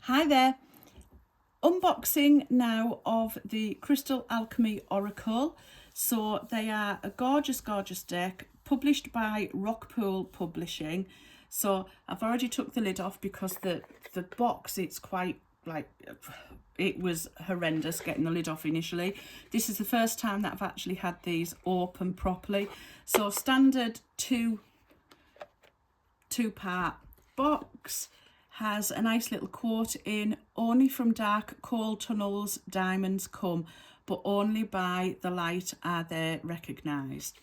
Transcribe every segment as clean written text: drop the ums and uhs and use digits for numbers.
Hi there. Unboxing now of the Crystal Alchemy Oracle. So they are a gorgeous deck published by Rockpool Publishing. So I've already took the lid off because the box, it's quite like, it was horrendous getting the lid off initially. This is the first time that I've actually had these open properly. So standard two-part box. Has a nice little quote in: only from dark cold tunnels diamonds come, but only by the light are they recognised.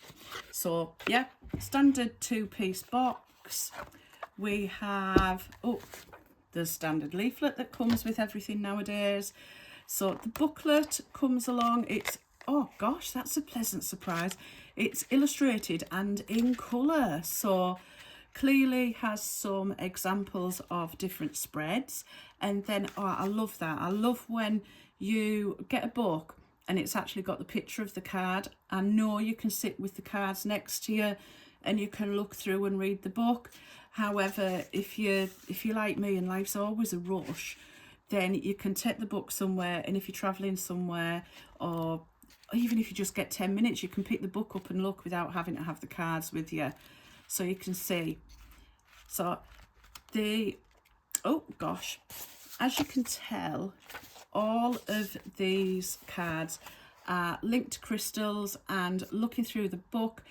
So yeah, standard two-piece box. We have the standard leaflet that comes with everything nowadays. So the booklet comes along. It's, oh gosh, that's a pleasant surprise, it's illustrated and in colour. So clearly has some examples of different spreads. And then, oh, I love that. I love when you get a book and it's actually got the picture of the card. I know you can sit with the cards next to you and you can look through and read the book. However, if you like me and life's always a rush, then you can take the book somewhere, and if you're traveling somewhere, or even if you just get 10 minutes, you can pick the book up and look without having to have the cards with you. So you can see. So the, oh gosh, as you can tell, all of these cards are linked to crystals, and looking through the book,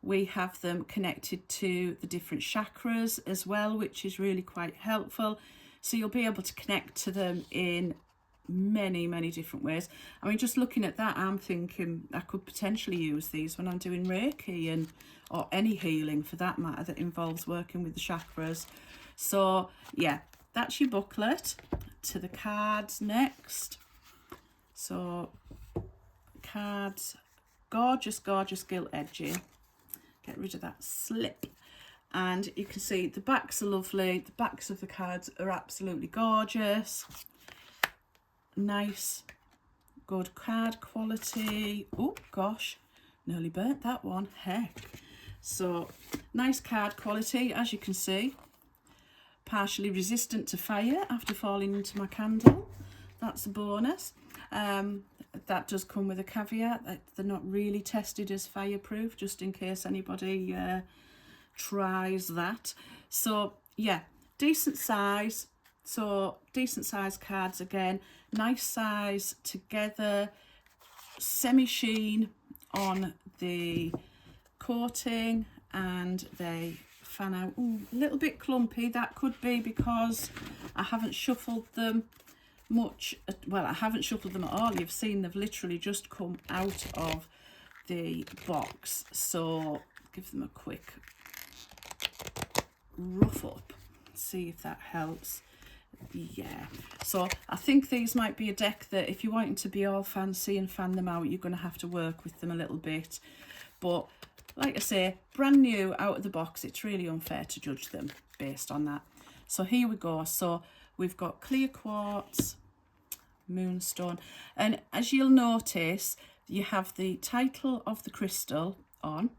we have them connected to the different chakras as well, which is really quite helpful. So you'll be able to connect to them in many different ways. I mean, just looking at that, I'm thinking I could potentially use these when I'm doing Reiki and or any healing for that matter that involves working with the chakras. So yeah, that's your booklet. To the cards next. So cards, gorgeous gilt edging. Get rid of that slip. And you can see the backs are lovely. The backs of the cards are absolutely gorgeous. Nice, good card quality. Oh gosh, nearly burnt that one, heck. So nice card quality, as you can see. Partially resistant to fire after falling into my candle. That's a bonus. That does come with a caveat that they're not really tested as fireproof, just in case anybody tries that. So yeah, decent size. So decent size cards again, nice size together, semi-sheen on the coating, and they fan out. Ooh, a little bit clumpy. That could be because I haven't shuffled them much. Well, I haven't shuffled them at all. You've seen they've literally just come out of the box. So give them a quick rough up, see if that helps. Yeah, so I think these might be a deck that if you're wanting to be all fancy and fan them out, you're going to have to work with them a little bit. But like I say, brand new out of the box, it's really unfair to judge them based on that. So here we go. So we've got clear quartz, moonstone, and as you'll notice, you have the title of the crystal on.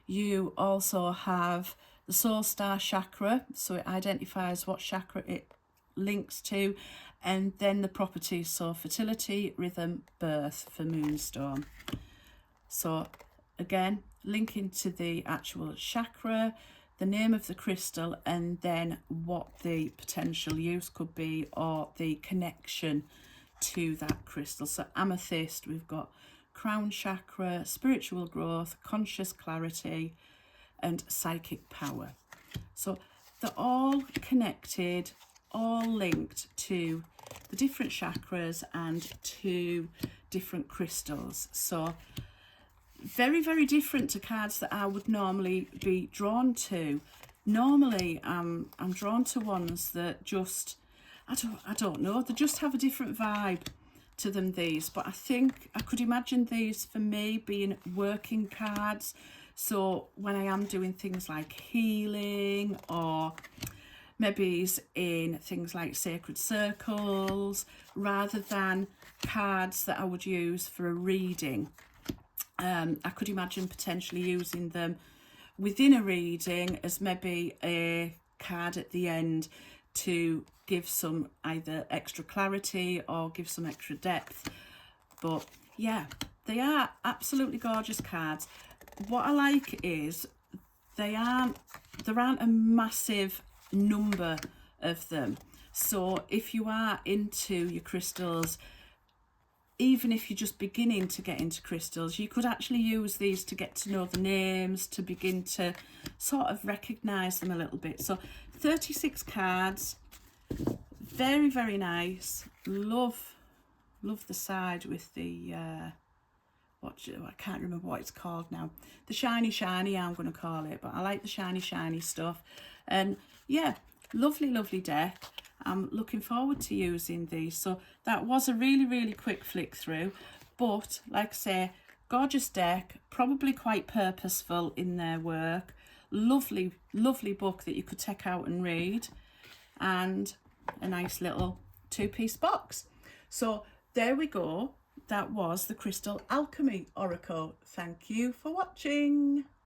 You also have the soul star chakra, so it identifies what chakra it links to, and then the properties, so fertility, rhythm, birth for moonstone. So again, linking to the actual chakra, the name of the crystal, and then what the potential use could be or the connection to that crystal. So amethyst, we've got crown chakra, spiritual growth, conscious clarity, and psychic power. So they're all connected, all linked to the different chakras and to different crystals. So very different to cards that I would normally be drawn to. Normally I'm drawn to ones that just, I don't know, they just have a different vibe to them, these. But I think I could imagine these for me being working cards. So when I am doing things like healing, or maybe in things like sacred circles, rather than cards that I would use for a reading. I could imagine potentially using them within a reading as maybe a card at the end to give some either extra clarity or give some extra depth. But yeah, they are absolutely gorgeous cards. What I like is there aren't a massive number of them. So if you are into your crystals, even if you're just beginning to get into crystals, you could actually use these to get to know the names, to begin to sort of recognize them a little bit. So 36 cards, very, very nice. Love the side with the I can't remember what it's called now. The shiny I'm going to call it, but I like the shiny stuff. And yeah, lovely deck. I'm looking forward to using these. So that was a really quick flick through, but like I say, gorgeous deck, probably quite purposeful in their work. Lovely book that you could take out and read, and a nice little 2-piece box. So there we go. That was the Crystal Alchemy Oracle. Thank you for watching.